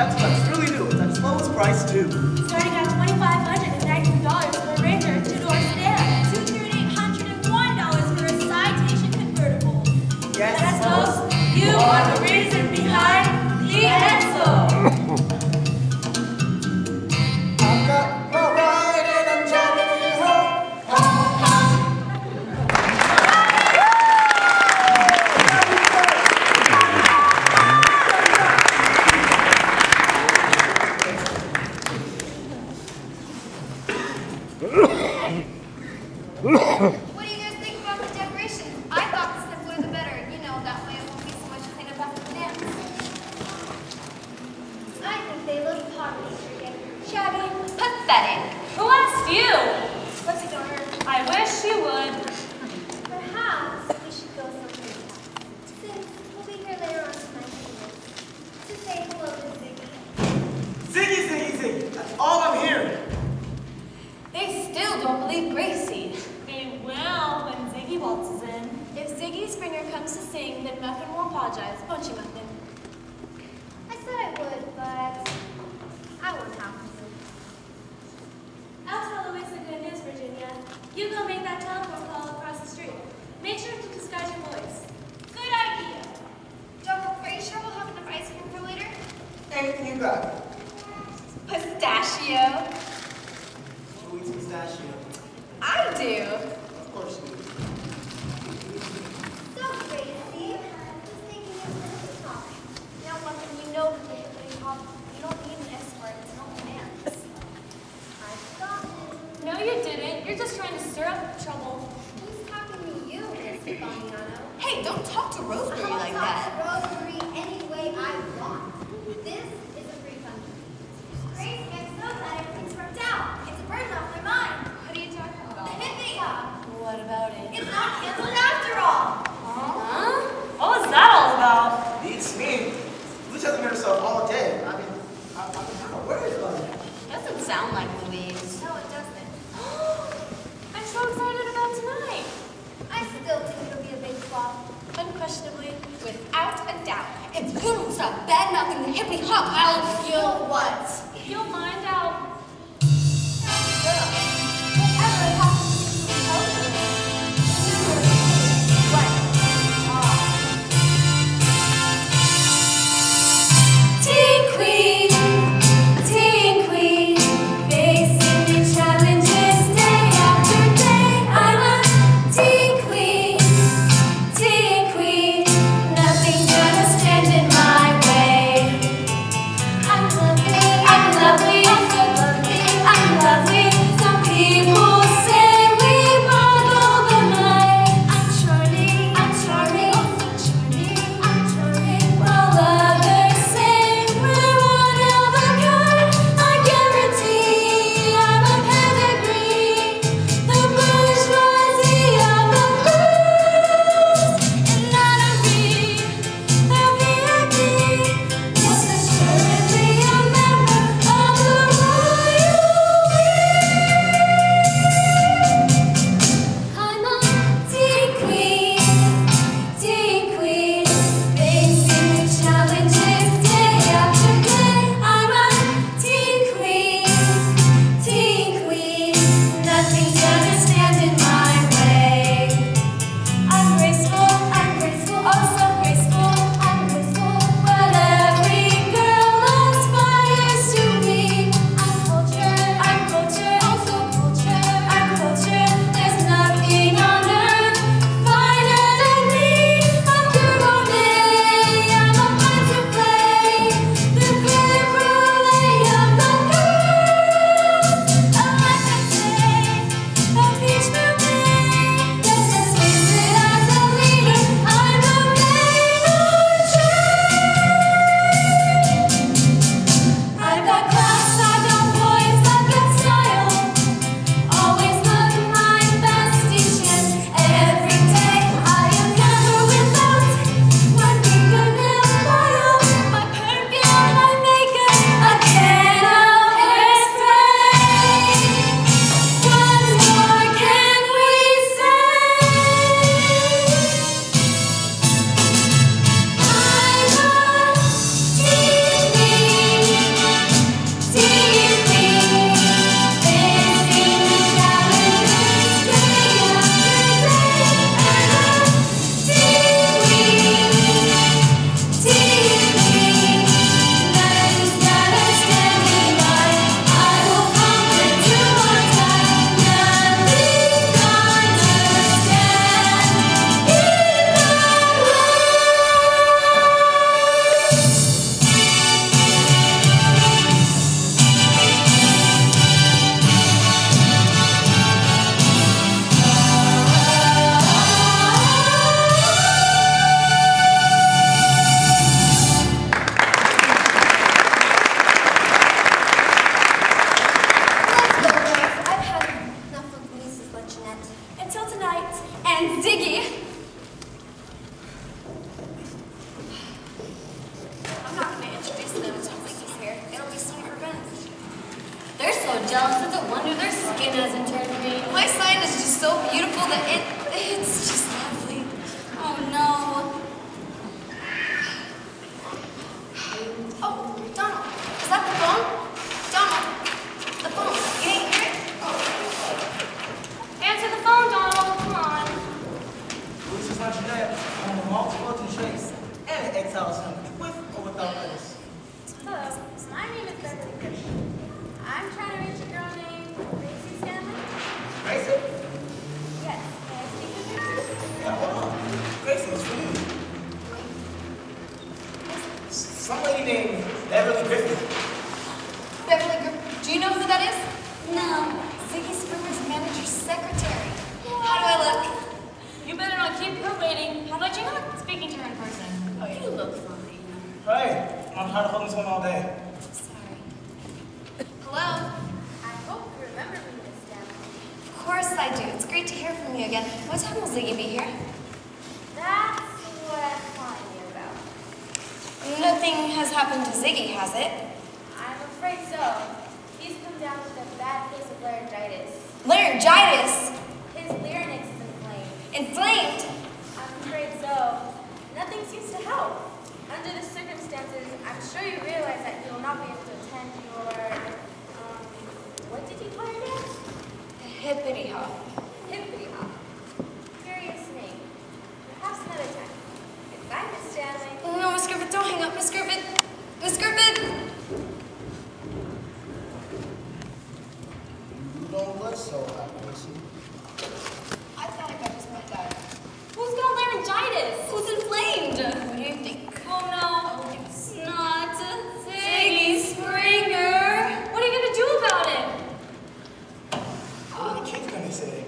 That's what really do. It's at its lowest price too. Starting at $2,519 for a Ranger two-door sedan. $2,801 for a Citation convertible. Yes, Essos, you are the reason behind the Esso. I've got my ride and I'm driving it home. What do you guys think about the decoration? I thought the simpler the better. You know, that way it won't be so much cleanup after the dance. I think they look poverty-stricken, shabby, pathetic. Who asked you? Let's ignore her. I wish you would. Perhaps we should go someplace else. Since we'll be here later on tonight anyway. To say hello to Ziggy. Ziggy, Ziggy, Ziggy. That's all I'm hearing. They still don't believe Gracie. They will when Ziggy waltzes in. If Ziggy Springer comes to sing, then Muffin will apologize, won't you, Muffin? I said I would, but I won't have to. I'll tell Louis the good news, Virginia. You go make that telephone call across the street. Make sure to disguise your voice. Good idea. Joe, are you sure we'll have enough ice cream for later? Anything you got? Pistachio. Who eats pistachio? I do. Of course you do. So crazy. Just thinking it's the top. Now, Muffin, you know that the hippity hop, you don't need an escort, it's no romance. I've got it. No, you didn't. You're just trying to stir up trouble. Who's talking to you, Miss Bamiano? Hey, don't talk to Rosemary I'll like talk that. to Rosemary any way I want. This is a free country. Grace, I'm so glad everything's worked out. It's a burden off my mind. What are you talking about? The hippie hop. What about it? It's not canceled after all. Huh? What was that all about? Beats me. Louise hasn't been herself all day. I mean, where is Louise? Doesn't sound like Louise. No, it doesn't. I'm so excited about tonight. I still think it'll be a big flop. Unquestionably, without a doubt. If you don't stop bad-mouthing the hippity hop, You'll what? You'll find out. Whatever happens to you, what? Teen Queen, facing new challenges day after day. I'm a teen queen, nothing's gonna stand in my way. I'm looking jealous. It's a wonder their skin hasn't turned green. My sign is just so beautiful that it's just lovely. Oh no. Oh, Donald, is that the phone? Donald, the phone. You didn't hear it? Answer the phone, Donald. Come on. This is not your dad. On the multiple trace and an exile sandwich with or without lettuce. Hello, my name is Beverly Griffin. I'm trying to reach a girl named Gracie Stanley. Gracie? Yes, can I speak with her, please? Yeah, hold on. Gracie, it's for you. Some lady named Beverly Griffin. Beverly Griffin. Do you know who that is? No. Ziggy Springer's manager's secretary. How do I look? You better not keep her waiting. How about you not speaking to her in person? Oh, yeah. You look fine. Hey, I'm tired of holding this one all day. Sorry. Hello? I hope you remember me, Miss Stanley. Of course I do. It's great to hear from you again. What time will Ziggy be here? That's what I'm calling you about. Nothing has happened to Ziggy, has it? I'm afraid so. He's come down with a bad case of laryngitis. Laryngitis? His larynx is inflamed. Inflamed? I'm afraid so. Nothing seems to help. Under the circumstances, I'm sure you realize that you will not be able to attend your, what did you call your dance? Hippity hop. Hippity hop. Curious name. Perhaps another time. Goodbye, Miss Stanley. No, Miss Griffith, don't hang up. Miss Griffith. Miss Griffith! You don't look so hot, Gracie. I felt like I just met that. Who's got laryngitis? Who's inflamed? What do you think? Oh no. Oh, yes. Not Ziggy Springer. What are you going to do about it? What are the kids gonna say?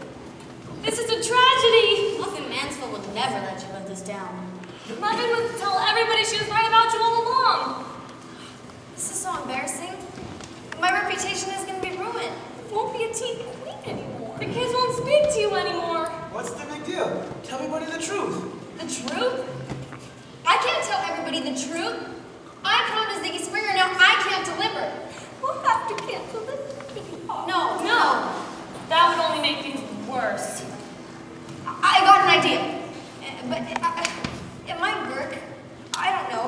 This is a tragedy. Muffin Mansfield would never let you live this down. Muffin would tell everybody she was right about you all along. This is so embarrassing. My reputation is going to be ruined. You won't be a teen queen anymore. The kids won't speak to you anymore. What's the big deal? Tell everybody the truth. The truth? I can't tell everybody the truth. I promised Ziggy Springer, now I can't deliver. We'll have to cancel this. No. That would only make things worse. I got an idea. But it might work. I don't know.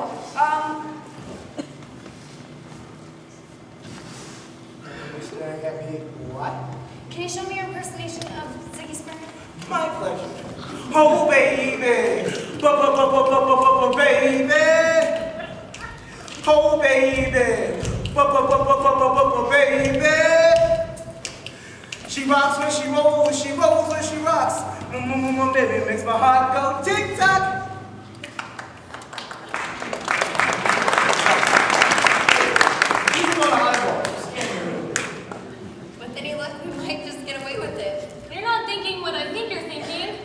You're staring at me. What? Can you show me your impersonation of Ziggy Springer? My pleasure. Oh, baby. Baby. Oh, baby. Baby. She rocks when she rolls, when she rolls when she rocks. Baby makes my heart go tick-tock. He's going to eyeballs. With any luck, we might just get away with it. You're not thinking what I think you're thinking.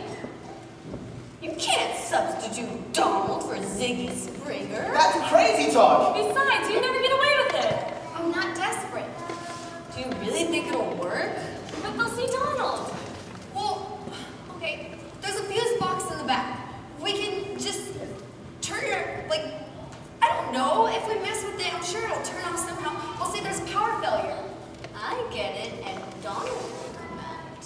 You can't substitute Donald for Ziggy Springer. That's crazy talk. Besides, you'd never get away with it. I'm not desperate. Do you really think it'll work? But they'll see Donald. Well, okay, there's a fuse box in the back. We can just turn it, like, I don't know. If we mess with it, I'm sure it'll turn on somehow. We'll say there's power failure. I get it, and Donald will come out.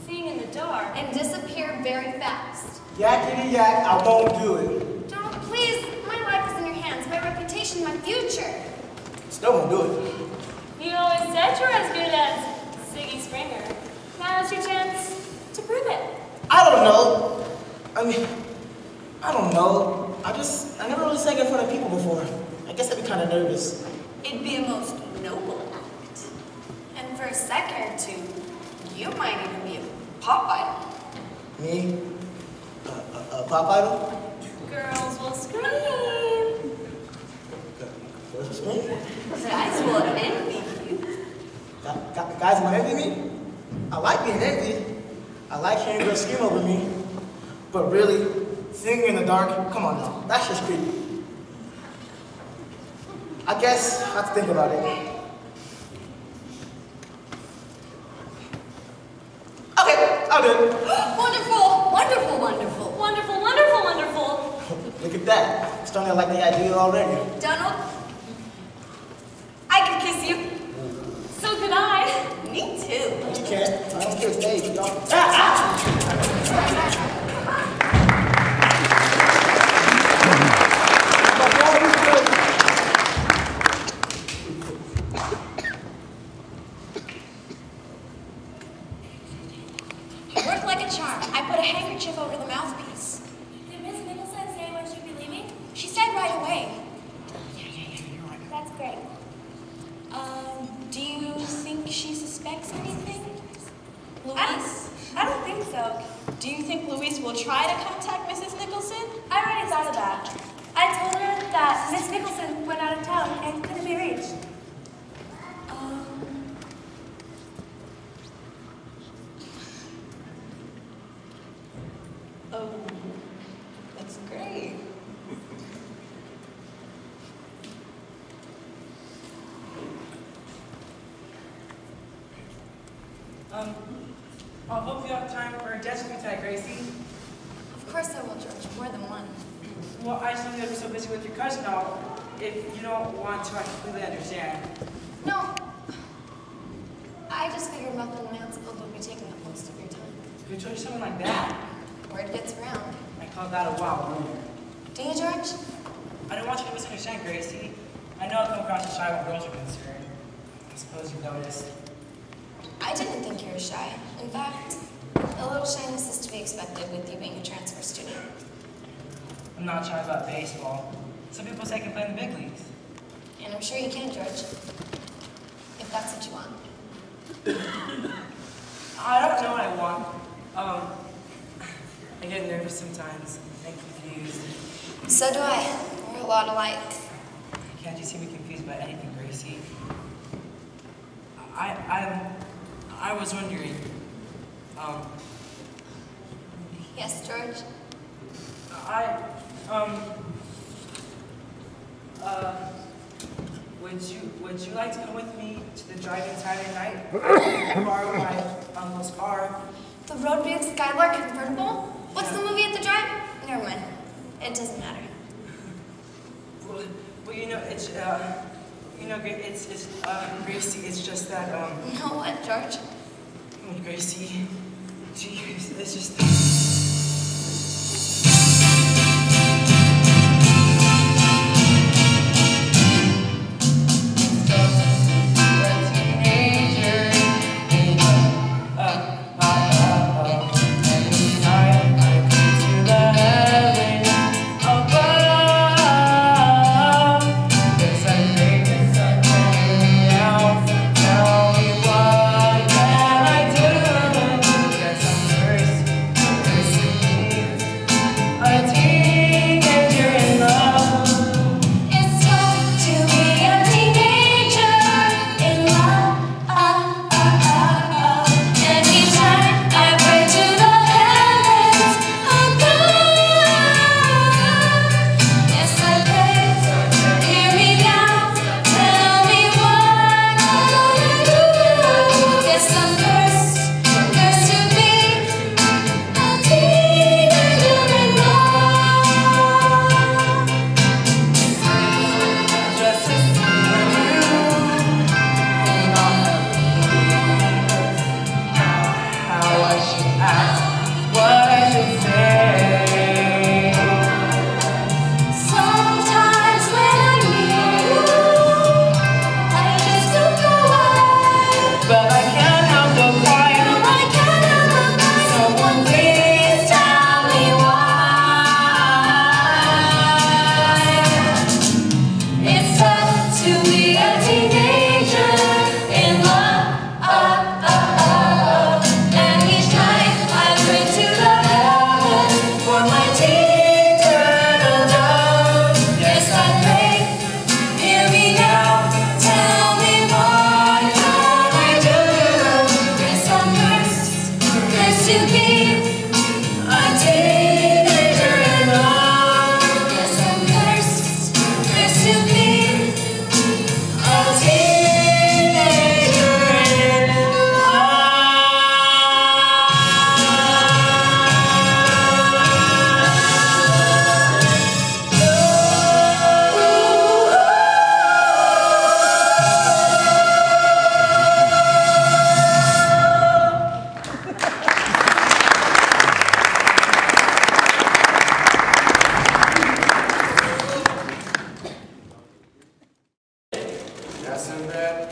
Seeing in the dark. And disappear very fast. Yakety yak, I won't do it. Donald, please, my life is in your hands, my reputation, my future. Still won't do it. You always said you're as good as Ziggy Springer. Now's your chance to prove it. I don't know. I don't know. I never really sang in front of people before. I guess I'd be kind of nervous. It'd be a most noble act. And for a second or two, you might even be a pop idol. Me? A pop idol? Girls will scream. What's the screen? Guys will envy you. Guys will envy me? I like being envied. I like hearing girls scream over me. But really, singing in the dark, come on now, that's just creepy. I guess I have to think about it. Okay, I'll do it. Wonderful, wonderful, wonderful. Wonderful, wonderful, wonderful. Look at that. Starting to like the idea already. Donald, I could kiss you. So could I. Me too. You can't. I don't care. Hey, y'all. Worked like a charm. I put a handkerchief over the mouthpiece. Did Miss Nicholson say when she'd be leaving? She said right away. That's great. Do you think she suspects anything? Louise? I don't think so. Do you think Louise will try to contact Mrs. Nicholson? I already thought of that. I told her that Miss Nicholson went out of town and couldn't be reached. Oh, that's great. I hope you have time for a desk retag, Gracie. Of course I will, George. More than one. Well, I just know you'll be so busy with your cousin now. If you don't want to, I completely understand. No. I just figured Muffin Mansfield would be taking up most of your time. Who told you something like that? Word gets around. I call that a wild rumor. Do you, George? I don't want you to misunderstand, Gracie. I know I come across as shy when girls are concerned. I suppose you've noticed. I didn't think you were shy. In fact, a little shyness is to be expected with you being a transfer student. I'm not shy about baseball. Some people say I can play in the big leagues. And I'm sure you can, George. If that's what you want. I don't know what I want. I get nervous sometimes and confused. So do I. We're a lot alike. Can't you see me confused about anything, Gracie? I was wondering, Yes, George? would you like to come with me to the drive-in Saturday night? Borrow my uncle's car. The Road Big Skylark convertible? What's the movie at the drive? Never mind. It doesn't matter. Well, you know, it's Gracie, it's just that, You know what, George? Gracie, geez, it's just...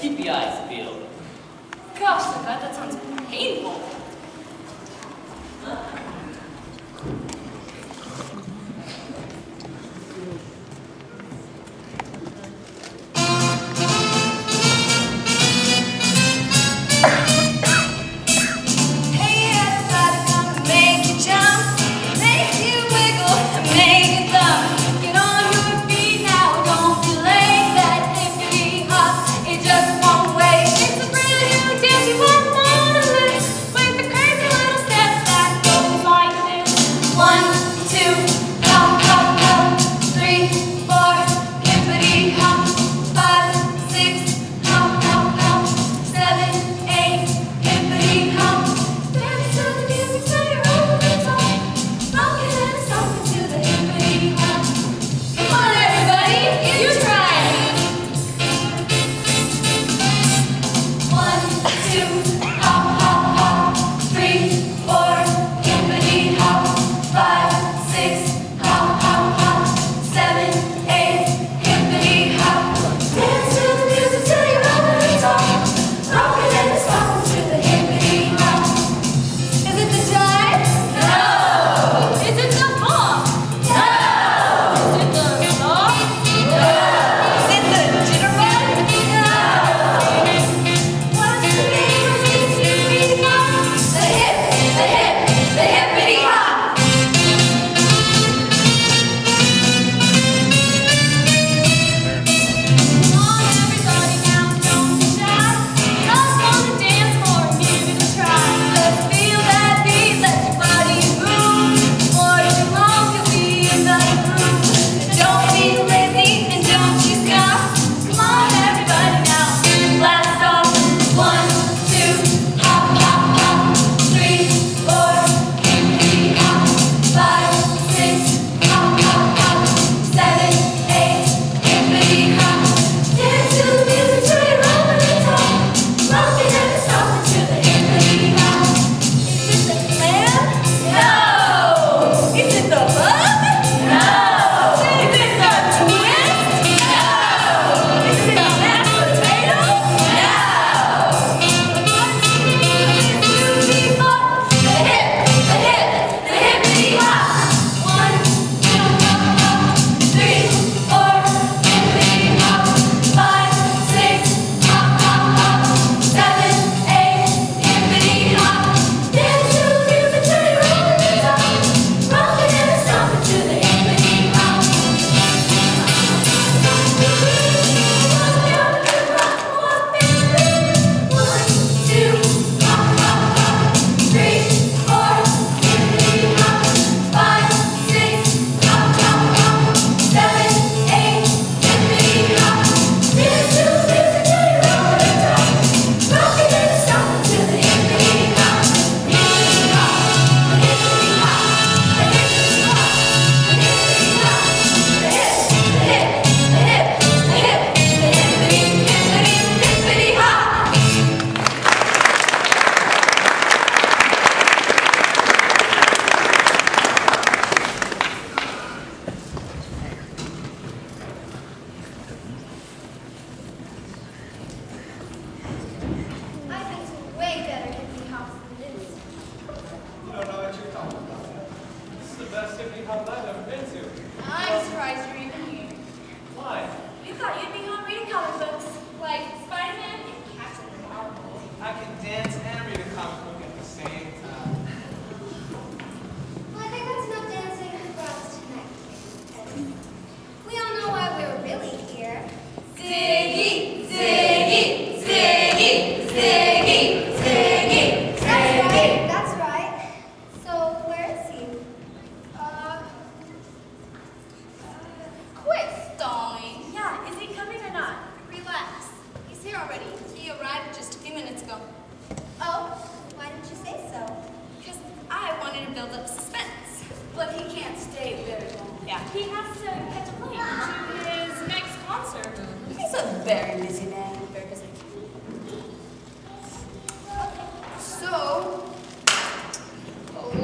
keep the eyes peeled. Gosh, Sagat, that sounds painful.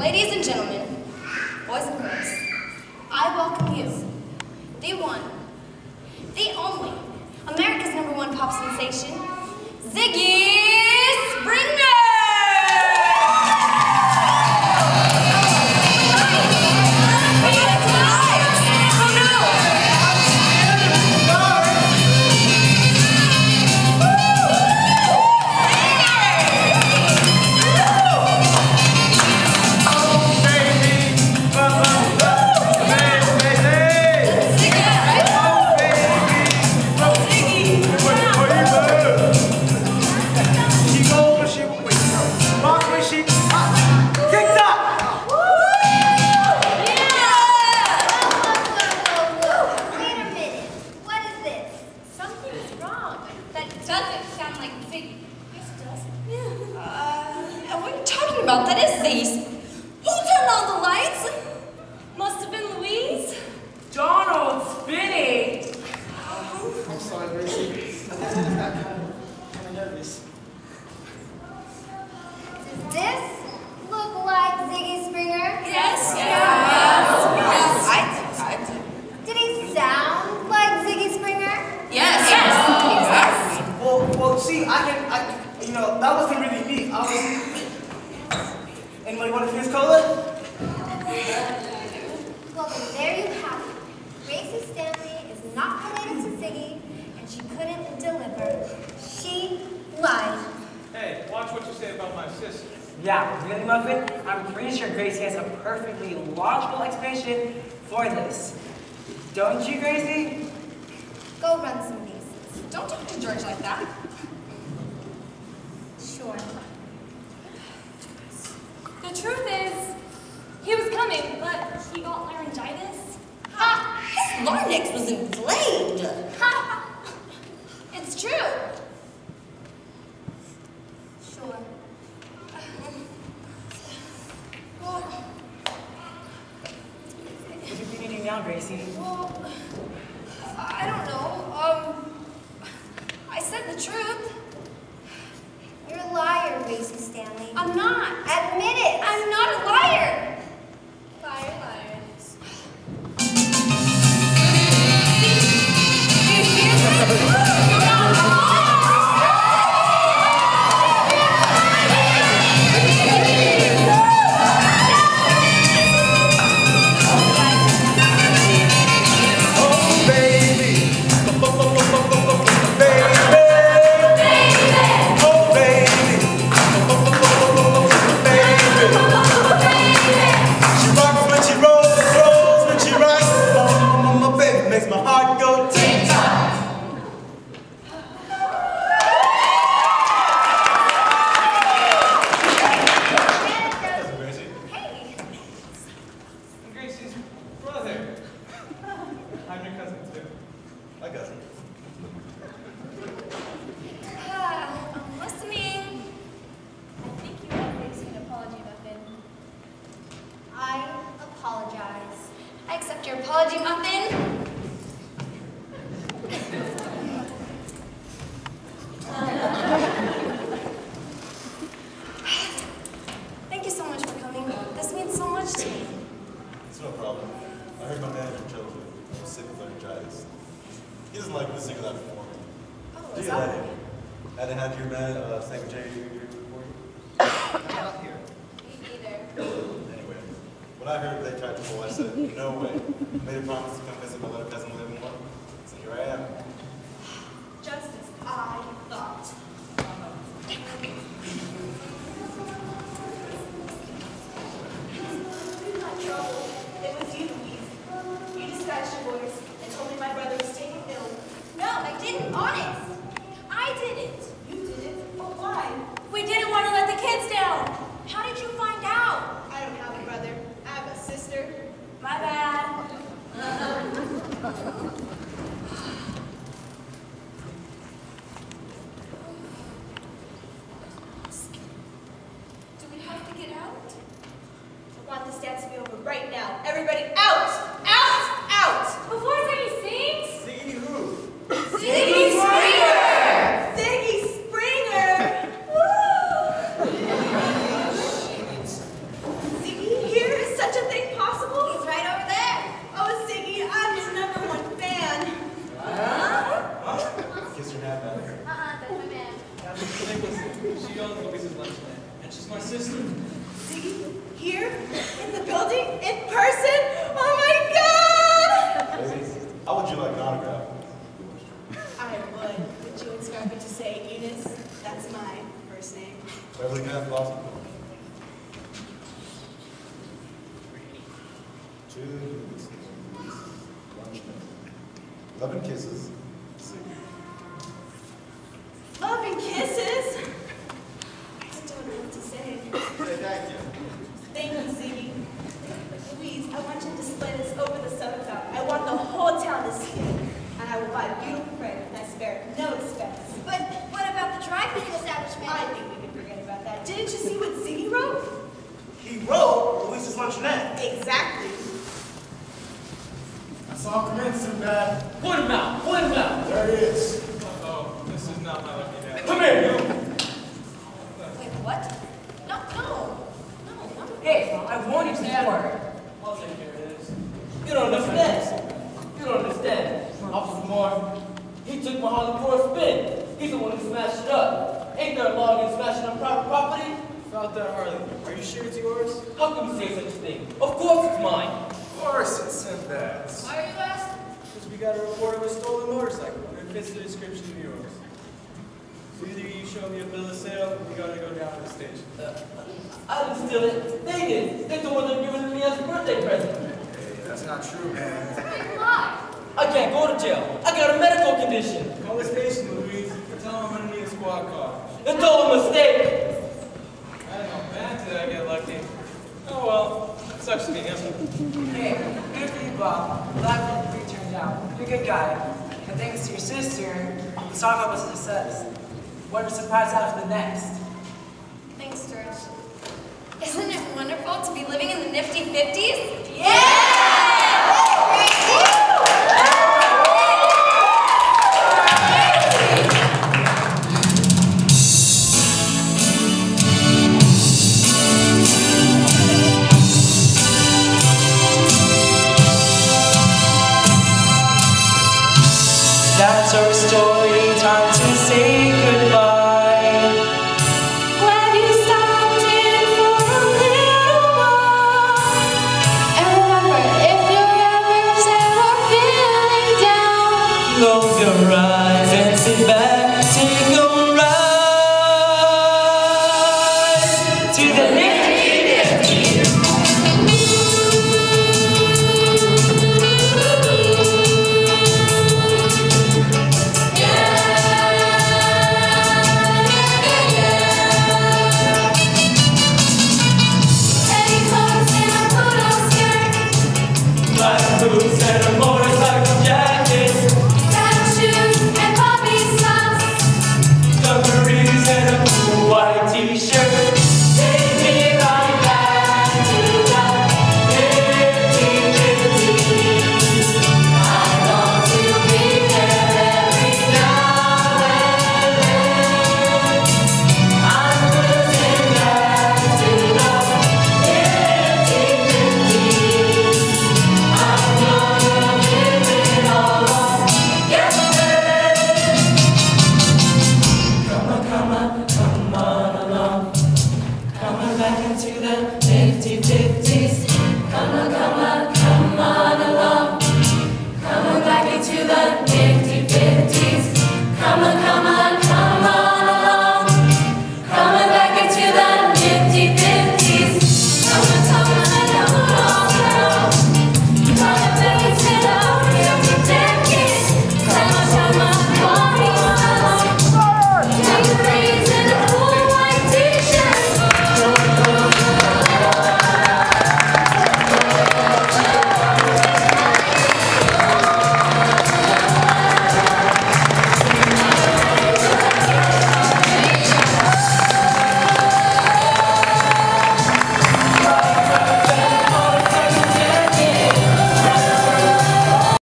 Ladies and gentlemen, boys and girls, I welcome you, the one, the only, America's #1 pop sensation, Ziggy Springer! That is Ziggy's. Who turned on the lights? Must have been Louise. Donald, Spinny! I'm sorry, Gracie. I guess I just got kind of nervous. Does this look like Ziggy Springer? Yes. I do. Did he sound like Ziggy Springer? Yes. Exactly. Well, see, you know, that wasn't really me. I was. Anybody want a fizz cola? Well, then there you have it. Gracie Stanley is not related to Ziggy, and she couldn't deliver. She lied. Hey, watch what you say about my sister. Yeah, really, Muffin? I'm pretty sure Gracie has a perfectly logical explanation for this. Don't you, Gracie? Go run some bases. Don't talk to George like that. Sure. The truth is, he was coming, but he got laryngitis. Ha! His larynx was inflamed. Ha! It's true. Sure. What are you thinking now, Gracie? Well, I don't know. I said the truth. You're a liar, Gracie Stanley. I'm not. Admit it. I'm not a liar. Liar, liar. she owns Louise's luncheonette, and she's my sister. Ziggy, here, in the building, in person? Oh my God! Ladies, how would you like an autograph? I would. Would you instruct me to say Eunice? That's my first name. Beverly Beth Blossom. 2 luncheonette. 11 kisses. Love and kisses? I don't know what to say. Thank you. Thank you, Ziggy. Please, I want you to display this over the soda fountain. I want the whole town to see it. And I will buy a beautiful frame, and I spare no expense. But what about the dry cleaning establishment? I think we can forget about that. Didn't you see what Ziggy wrote? He wrote Louise's luncheonette. Exactly. I saw him come in, Sinbad. Point him out! Point him out! There he is. Uh-oh, this is not my lucky day. Come here, you! Wait, what? No. Hey, I've warned you before. I'll take care of this. You don't understand. You don't understand. Officer Moore, he took my Harley for a spin. He's the one who smashed it up. Ain't there a law against smashing on private property? About that Harley, are you sure it's yours? How can you say such a thing? Of course it's mine. Of course it's Sinbad's. Why are you asking? Because we got a report of a stolen motorcycle, and it fits the description of yours. So either you show me a bill of sale, or we gotta go down to the station. I didn't steal it. They did. They the one that given it to me as a birthday present. Hey, that's not true, man. Wait, why? I can't go to jail. I got a medical condition. Call the station, Louise. Tell them I'm gonna need a squad car. It's all a mistake. I don't know, man, did I get lucky? Oh well, that sucks to be him. Hey, good for you, Bob. Glad for you turned out. You're a good guy. And thanks to your sister, the song was a success. What a surprise after the next. Thanks, George. Isn't it wonderful to be living in the nifty 50s? Yeah!